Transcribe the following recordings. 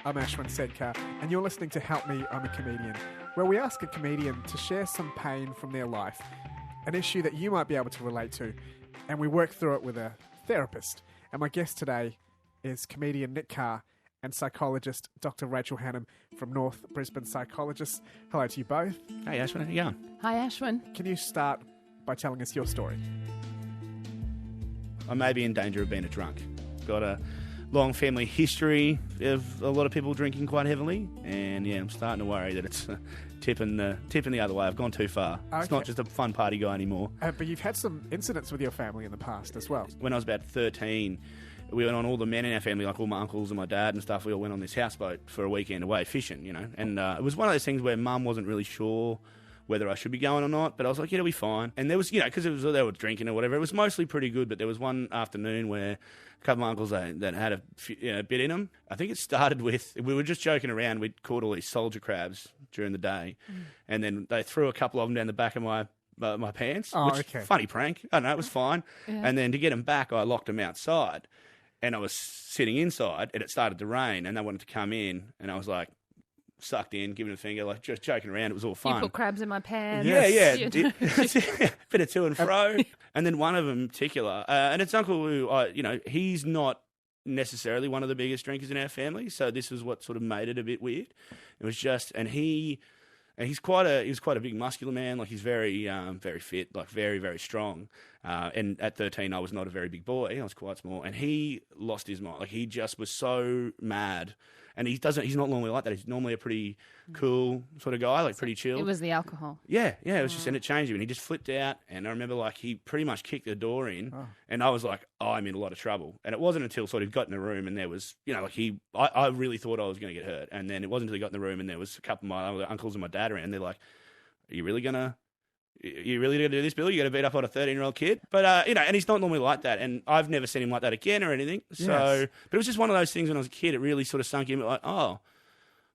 I'm Ashwin Sedkar, and you're listening to Help Me, I'm a Comedian, where we ask a comedian to share some pain from their life, an issue that you might be able to relate to, and we work through it with a therapist. And my guest today is comedian Nick Carr and psychologist Dr. Rachel Hannam from North Brisbane Psychologists. Hello to you both. Hey Ashwin, how you going? Hi Ashwin. Can you start by telling us your story? I may be in danger of being a drunk. Got a long family history of a lot of people drinking quite heavily, and yeah, I'm starting to worry that it's tipping the other way. I've gone too far. Okay. It's not just a fun party guy anymore. But you've had some incidents with your family in the past as well. When I was about 13, we went on, all the men in our family, like all my uncles and my dad and stuff, we all went on this houseboat for a weekend away fishing, you know. And it was one of those things where Mum wasn't really sure whether I should be going or not, but I was like, yeah, it'll be fine. And there was, you know, because they were drinking or whatever, it was mostly pretty good, but there was one afternoon where a couple of uncles that had a bit in them. I think it started with, we were just joking around, we'd caught all these soldier crabs during the day, and then they threw a couple of them down the back of my pants, funny prank. I don't know, it was fine. Yeah. And then to get them back, I locked them outside, and I was sitting inside, and it started to rain, and they wanted to come in, and I was like, sucked in, giving a finger, like just joking around. It was all fun. You put crabs in my pants. Yeah. Bit of to and fro. And then one of them in particular, and it's uncle who, he's not necessarily one of the biggest drinkers in our family, so this was what sort of made it a bit weird. It was just, and he's quite a big muscular man, like he's very fit, like very, very strong. And at 13, I was not a very big boy. I was quite small, and he lost his mind. Like he just was so mad. And he's not normally like that. He's normally a pretty cool sort of guy, like pretty chill. It was the alcohol. Yeah, it was just, and it changed him. And he just flipped out. And I remember, like, he pretty much kicked the door in. Oh. And I was like, I'm in a lot of trouble. And it wasn't until sort of got in the room and there was, you know, like I really thought I was going to get hurt. And then it wasn't until he got in the room and there was a couple of my other uncles and my dad around. And they're like, are you really going to do this, Billy? You got to beat up on a 13-year-old kid? But, and he's not normally like that. And I've never seen him like that again or anything. So, yes. But it was just one of those things when I was a kid, it really sort of sunk in, like, oh,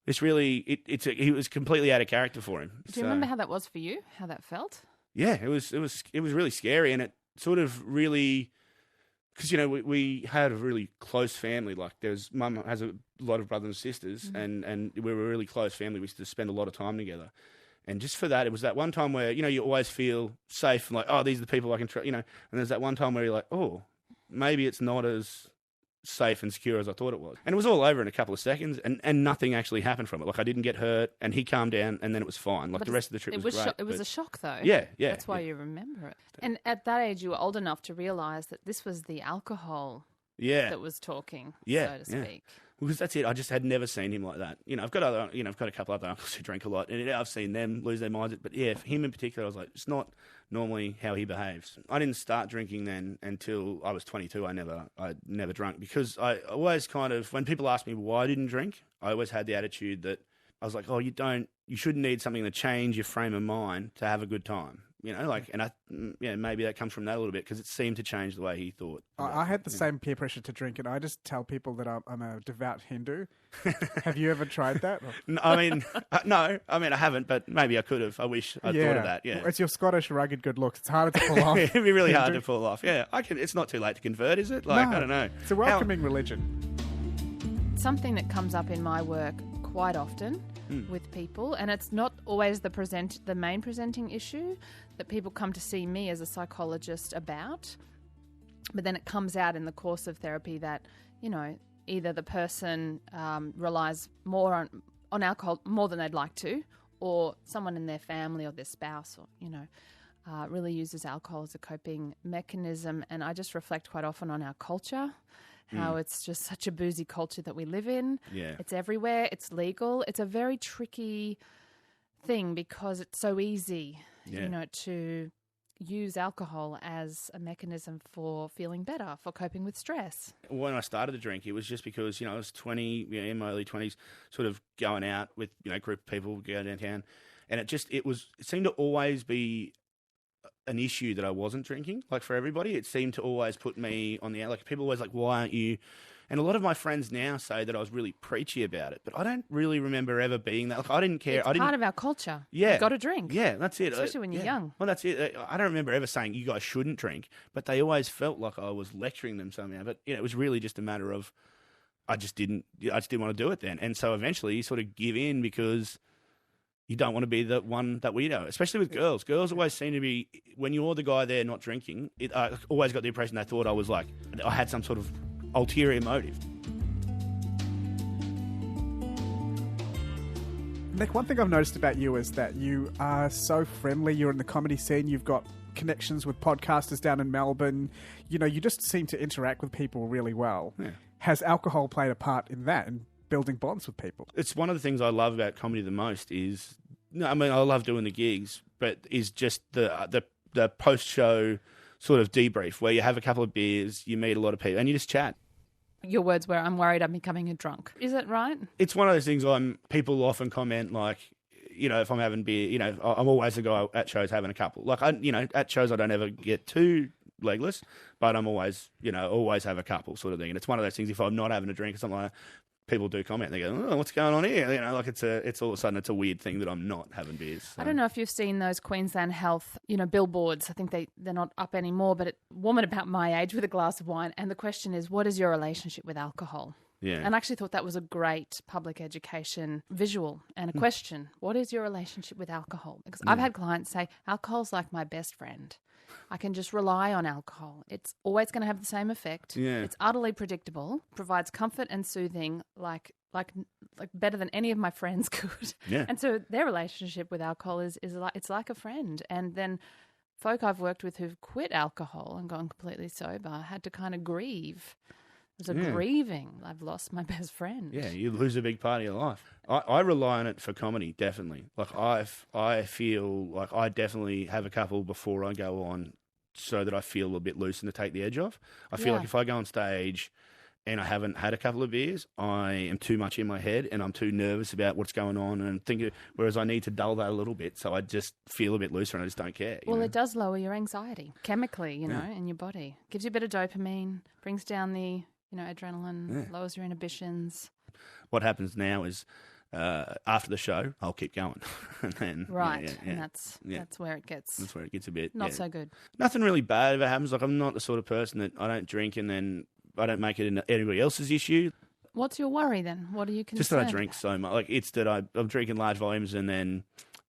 this really, he was completely out of character for him. Do you remember how that was for you? How that felt? Yeah, it was really scary. And it sort of really, because, you know, we had a really close family. Like Mum has a lot of brothers and sisters, and we were a really close family. We used to spend a lot of time together. And just for that, it was that one time where, you know, you always feel safe and like, oh, these are the people I can trust, you know. And there's that one time where you're like, oh, maybe it's not as safe and secure as I thought it was. And it was all over in a couple of seconds, and nothing actually happened from it. Like I didn't get hurt, and he calmed down, and then it was fine. Like the rest of the trip was great. It was a shock, though. Yeah. That's why you remember it. And at that age, you were old enough to realise that this was the alcohol that was talking, so to speak. Because that's it. I just had never seen him like that. You know, I've got a couple other uncles who drink a lot, and I've seen them lose their minds. But yeah, for him in particular, I was like, it's not normally how he behaves. I didn't start drinking then until I was 22. I never drank because I always kind of, when people ask me why I didn't drink, I always had the attitude that I was like, oh, you shouldn't need something to change your frame of mind to have a good time. You know, like, and maybe that comes from that a little bit because it seemed to change the way he thought. I had the same peer pressure to drink, and I just tell people that I'm a devout Hindu. Have you ever tried that? No. I haven't, but maybe I could have. I wish I'd thought of that. Yeah, it's your Scottish rugged good looks. It's harder to pull off. It'd be really hard to pull off. Yeah, it's not too late to convert, is it? Like, no, I don't know. It's a welcoming religion. Something that comes up in my work quite often with people, and it's not always the main presenting issue that people come to see me as a psychologist about, but then it comes out in the course of therapy that, you know, either the person relies more on alcohol more than they'd like to, or someone in their family or their spouse, or, you know, really uses alcohol as a coping mechanism. And I just reflect quite often on our culture, how it's just such a boozy culture that we live in. Yeah. It's everywhere. It's legal. It's a very tricky thing because it's so easy, you know, to use alcohol as a mechanism for feeling better, for coping with stress. When I started to drink, it was just because, you know, I was 20, you know, in my early 20s, sort of going out with, you know, a group of people, go downtown, and it seemed to always be an issue that I wasn't drinking. Like for everybody, it seemed to always put me on the out. Like people always like, why aren't you? And a lot of my friends now say that I was really preachy about it, but I don't really remember ever being that. Like I didn't care. It's part of our culture. Yeah, you've got to drink. Yeah, that's it. Especially when you're young. Well, that's it. I don't remember ever saying you guys shouldn't drink, but they always felt like I was lecturing them somehow. But you know, it was really just a matter of I just didn't want to do it then. And so eventually you sort of give in because you don't want to be the one that weirdo, especially with girls. Girls always seem to be, when you're the guy there not drinking, I always got the impression they thought I had some sort of ulterior motive. Nick, one thing I've noticed about you is that you are so friendly. You're in the comedy scene. You've got connections with podcasters down in Melbourne. You just seem to interact with people really well. Yeah. Has alcohol played a part in that, in building bonds with people? It's one of the things I love about comedy the most I love doing the gigs, but is just the post-show sort of debrief where you have a couple of beers, you meet a lot of people, and you just chat. Your words were, I'm worried I'm becoming a drunk. Is that right? It's one of those things people often comment like, if I'm having beer, I'm always the guy at shows having a couple. Like, at shows I don't ever get too legless, but I'm always have a couple sort of thing. And it's one of those things, if I'm not having a drink or something like that, people do comment. They go, "Oh, what's going on here?" It's all of a sudden it's a weird thing that I'm not having beers. So. I don't know if you've seen those Queensland Health, billboards. I think they're not up anymore. But a woman about my age with a glass of wine, and the question is, what is your relationship with alcohol? Yeah. And I actually thought that was a great public education visual and a question. What is your relationship with alcohol? Because I've had clients say, alcohol's like my best friend. I can just rely on alcohol. It's always going to have the same effect. Yeah. It's utterly predictable, provides comfort and soothing like better than any of my friends could. Yeah. And so their relationship with alcohol is like a friend. And then folk I've worked with who've quit alcohol and gone completely sober had to kind of grieve. There's a grieving. I've lost my best friend. Yeah, you lose a big part of your life. I rely on it for comedy, definitely. Like I feel like I definitely have a couple before I go on so that I feel a bit loose and to take the edge off. I feel like if I go on stage and I haven't had a couple of beers, I am too much in my head and I'm too nervous about what's going on and thinking, whereas I need to dull that a little bit so I just feel a bit looser and I just don't care. Well, it does lower your anxiety chemically, in your body. Gives you a bit of dopamine, brings down the adrenaline, lowers your inhibitions. What happens now is after the show, I'll keep going. And then, and that's where it gets. That's where it gets a bit not so good. Nothing really bad ever happens. Like I'm not the sort of person that I don't drink and then I don't make it anybody else's issue. What's your worry then? What are you concerned? Just that I drink so much. Like it's that I'm drinking large volumes and then,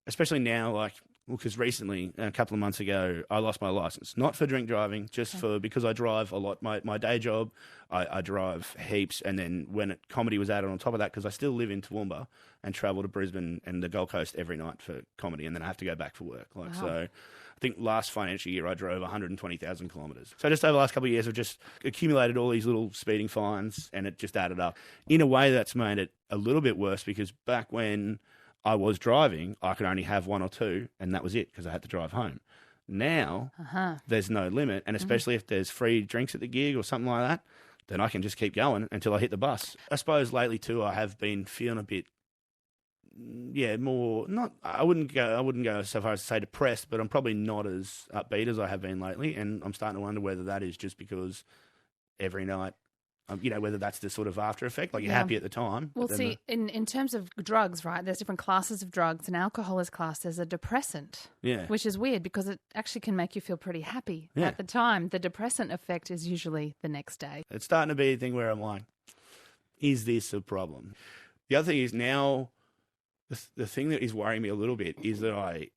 especially now, because recently, a couple of months ago, I lost my license. Not for drink driving, just because I drive a lot. My day job, I drive heaps. And then when comedy was added on top of that, because I still live in Toowoomba and travel to Brisbane and the Gold Coast every night for comedy, and then I have to go back for work. So I think last financial year I drove 120,000 kilometres. So just over the last couple of years, I've just accumulated all these little speeding fines, and it just added up. In a way, that's made it a little bit worse because back when I was driving, I could only have one or two, and that was it because I had to drive home. Now, there's no limit, and especially if there's free drinks at the gig or something like that, then I can just keep going until I hit the bus. I suppose lately too, I have been feeling a bit, more not. I wouldn't go so far as to say depressed, but I'm probably not as upbeat as I have been lately, and I'm starting to wonder whether that is just because every night. Whether that's the sort of after effect, like you're happy at the time. Well, see, in terms of drugs, right, there's different classes of drugs, and alcohol is classed as a depressant, which is weird because it actually can make you feel pretty happy at the time. The depressant effect is usually the next day. It's starting to be a thing where I'm like, is this a problem? The other thing is now, the thing that is worrying me a little bit is that I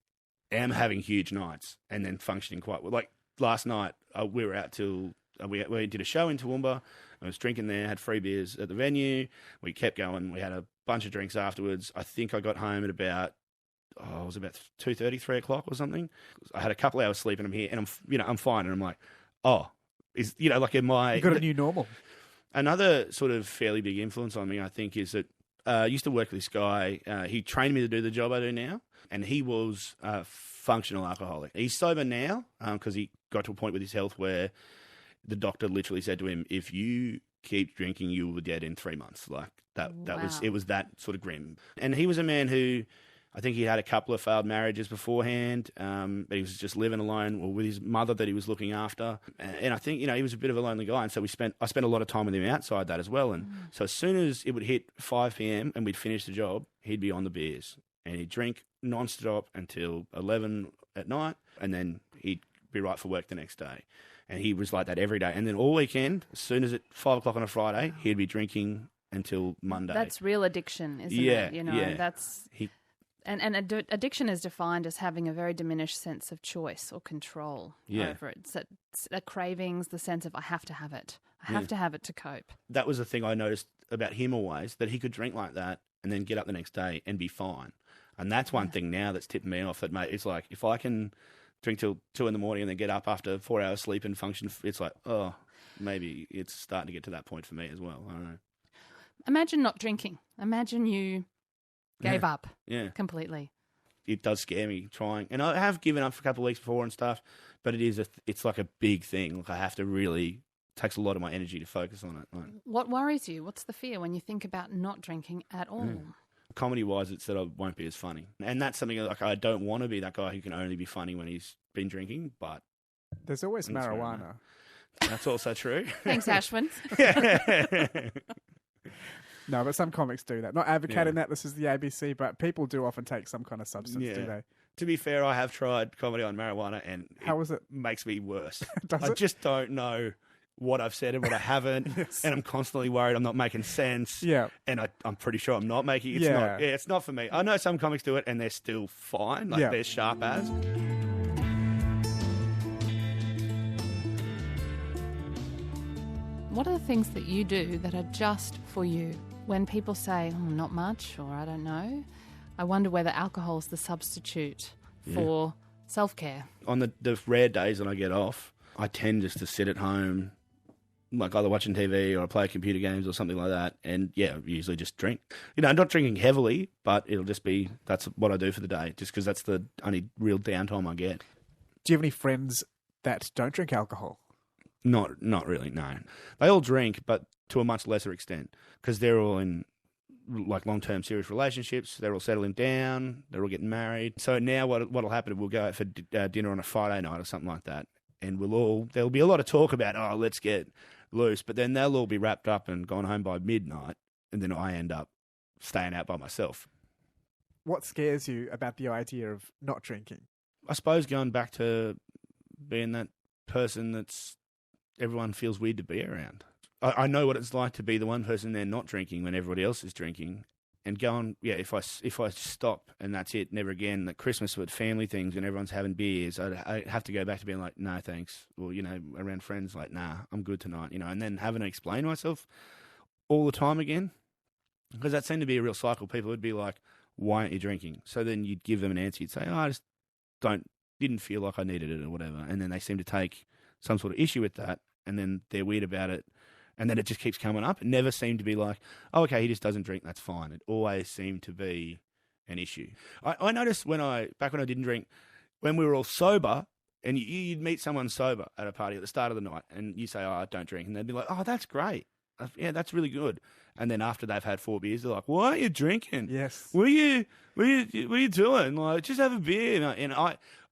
am having huge nights and then functioning quite well. Like last night, we were out till... We did a show in Toowoomba. I was drinking there, had free beers at the venue. We kept going. We had a bunch of drinks afterwards. I think I got home at about, it was about 2:30, 3 o'clock or something. I had a couple hours sleep and I'm here and I'm fine. And I'm like, am I... You got a new normal. Another sort of fairly big influence on me, I think, is that I used to work with this guy. He trained me to do the job I do now. And he was a functional alcoholic. He's sober now because he got to a point with his health where the doctor literally said to him, if you keep drinking, you will be dead in 3 months. Like that was that sort of grim. And he was a man who, I think he had a couple of failed marriages beforehand, but he was just living alone with his mother that he was looking after. And I think, he was a bit of a lonely guy. And so I spent a lot of time with him outside that as well. And so as soon as it would hit 5 p.m. and we'd finish the job, he'd be on the beers and he'd drink non-stop until 11 at night. And then he'd be right for work the next day. And he was like that every day. And then all weekend, as soon as 5 o'clock on a Friday, he'd be drinking until Monday. That's real addiction, isn't it? You know, yeah. that's... addiction is defined as having a very diminished sense of choice or control over it. So it's the cravings, the sense of I have to have it. I have to have it to cope. That was the thing I noticed about him always, that he could drink like that and then get up the next day and be fine. And that's one thing now that's tipping me off. That, mate, it's like if I can drink till 2 a.m. and then get up after 4 hours sleep and function, it's like, oh, maybe it's starting to get to that point for me as well. I don't know. Imagine not drinking. Imagine you gave up completely. It does scare me trying. And I have given up for a couple of weeks before and stuff, but it's like a big thing. Like I have to really, takes a lot of my energy to focus on it. Like, what worries you? What's the fear when you think about not drinking at all? Comedy-wise, it's that I won't be as funny. And that's something like I don't want to be that guy who can only be funny when he's been drinking, but... There's always marijuana. That's also true. Thanks, Ashwin. No, but some comics do that. Not advocating that this is the ABC, but people do often take some kind of substance, do they? To be fair, I have tried comedy on marijuana, and how was it? Makes me worse. Does I it? just don't know what I've said and what I haven't, and I'm constantly worried I'm not making sense. Yeah, and I'm pretty sure I'm not making. It's not. Yeah, it's not for me. I know some comics do it, and they're still fine. Like they're sharp as. What are the things that you do that are just for you? When people say, oh, not much, or I don't know, I wonder whether alcohol is the substitute for self-care. On the rare days when I get off, I tend just to sit at home, like either watching TV or play computer games or something like that, and usually just drink. You know, I'm not drinking heavily, but it'll just be, that's what I do for the day, just because that's the only real downtime I get. Do you have any friends that don't drink alcohol? Not really, no. They all drink, but to a much lesser extent, because they're all in like long-term serious relationships. They're all settling down. They're all getting married. So now what'll happen, we'll go out for dinner on a Friday night or something like that, and there'll be a lot of talk about, oh, let's get loose, but then they'll all be wrapped up and gone home by midnight, and then I end up staying out by myself. What scares you about the idea of not drinking? I suppose going back to being that person that's everyone feels weird to be around. I know what it's like to be the one person there not drinking when everybody else is drinking, and going, if I stop and that's it, never again. At Christmas with family things and everyone's having beers, I'd have to go back to being like, no thanks, or around friends like, nah, I'm good tonight, and then having to explain myself all the time again, because that seemed to be a real cycle. People would be like, why aren't you drinking? So then you'd give them an answer. You'd say, oh, I just didn't feel like I needed it or whatever, and then they seem to take some sort of issue with that, and then they're weird about it. And then it just keeps coming up. It never seemed to be like, oh, okay, he just doesn't drink, that's fine. It always seemed to be an issue. I noticed back when I didn't drink, when we were all sober, and you'd meet someone sober at a party at the start of the night, and you say, oh, I don't drink. And they'd be like, oh, that's great. Yeah, that's really good. And then after they've had 4 beers, they're like, why aren't you drinking? Yes. What are you doing? Like, just have a beer. And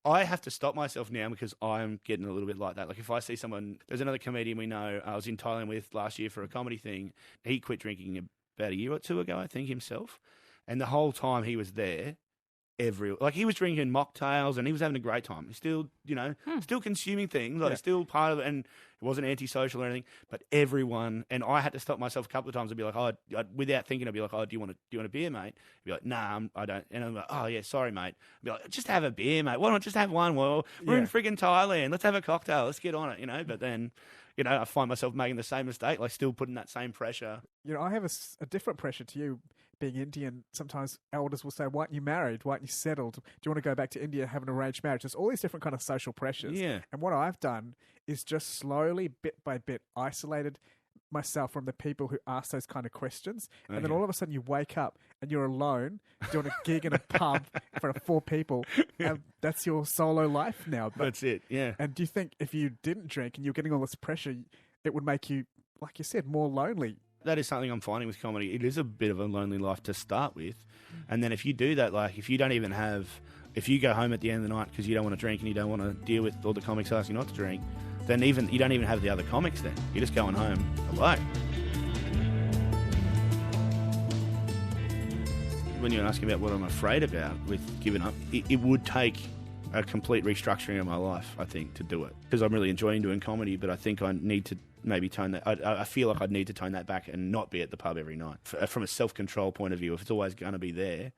I have to stop myself now because I'm getting a little bit like that. Like if I see someone, there's another comedian we know I was in Thailand with last year for a comedy thing. He quit drinking about a year or 2 ago, I think, himself. And the whole time he was there, he was drinking mocktails and he was having a great time. He's still, still consuming things, still part of it, and it wasn't antisocial or anything. But everyone, and I had to stop myself a couple of times and be like, without thinking, I'd be like, oh, do you want a beer, mate? I'd be like, nah, I don't. And I'm like, oh yeah, sorry, mate. I'd be like, just have a beer, mate. Why not just have one? Well, we're in friggin' Thailand. Let's have a cocktail. Let's get on it, But then, I find myself making the same mistake, like still putting that same pressure. I have a different pressure to you. Being Indian, sometimes elders will say, why aren't you married? Why aren't you settled? Do you want to go back to India and have an arranged marriage? There's all these different kind of social pressures. Yeah. And what I've done is just slowly, bit by bit, isolated myself from the people who ask those kind of questions. Okay. And then all of a sudden you wake up and you're alone doing a gig in a pub in front of 4 people. And that's your solo life now. That's it, yeah. And do you think if you didn't drink and you're getting all this pressure, it would make you, like you said, more lonely? That is something I'm finding with comedy. It is a bit of a lonely life to start with. And then if you do that, like if you go home at the end of the night because you don't want to drink and you don't want to deal with all the comics asking not to drink, then you don't even have the other comics then. You're just going home alone. When you're asking about what I'm afraid about with giving up, it would take a complete restructuring of my life, I think, to do it. Because I'm really enjoying doing comedy, but I think I need to maybe tone that. I feel like I'd need to tone that back and not be at the pub every night. From a self-control point of view, if it's always going to be there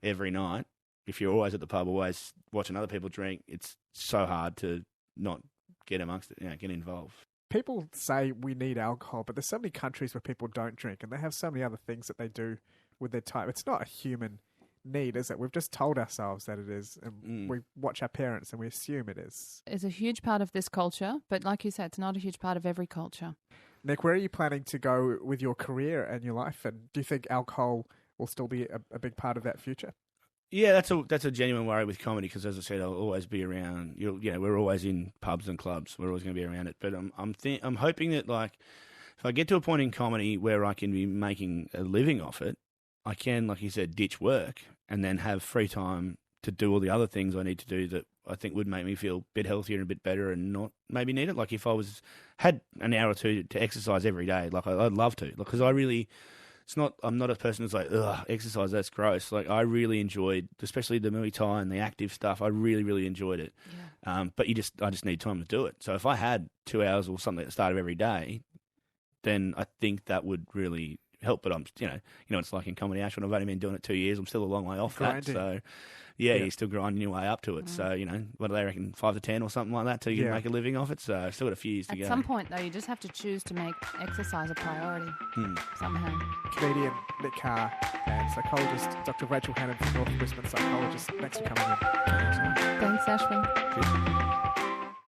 every night, if you're always at the pub, always watching other people drink, it's so hard to not get amongst it, get involved. People say we need alcohol, but there's so many countries where people don't drink and they have so many other things that they do with their time. It's not a human need, is it? We've just told ourselves that it is, and we watch our parents and we assume it is. It's a huge part of this culture, but like you said, it's not a huge part of every culture. Nick, where are you planning to go with your career and your life? And do you think alcohol will still be a big part of that future? Yeah, that's a genuine worry with comedy because, as I said, I'll always be around. We're always in pubs and clubs. We're always going to be around it. But I'm hoping that, like, if I get to a point in comedy where I can be making a living off it, I can, like you said, ditch work and then have free time to do all the other things I need to do that I think would make me feel a bit healthier and a bit better and not maybe need it. Like if I had an hour or two to exercise every day, like I'd love to, because I'm not a person who's like, ugh, exercise, that's gross. Like, I really enjoyed, especially the Muay Thai and the active stuff. I really, really enjoyed it. Yeah. But I just need time to do it. So if I had 2 hours or something at the start of every day, then I think that would really help. But I'm, it's like in comedy, Ashwin, I've only been doing it 2 years. I'm still a long way off grinding. That. So, yeah, you're still grinding your way up to it. So, what do they reckon, 5 to 10 or something like that till you can make a living off it? So I've still got a few years to go. At some point, though, you just have to choose to make exercise a priority somehow. Comedian Nick Carr and psychologist Dr. Rachel Hannon from North Brisbane Psychologists. Thanks for coming in. Thanks, Ashwin. Cheers.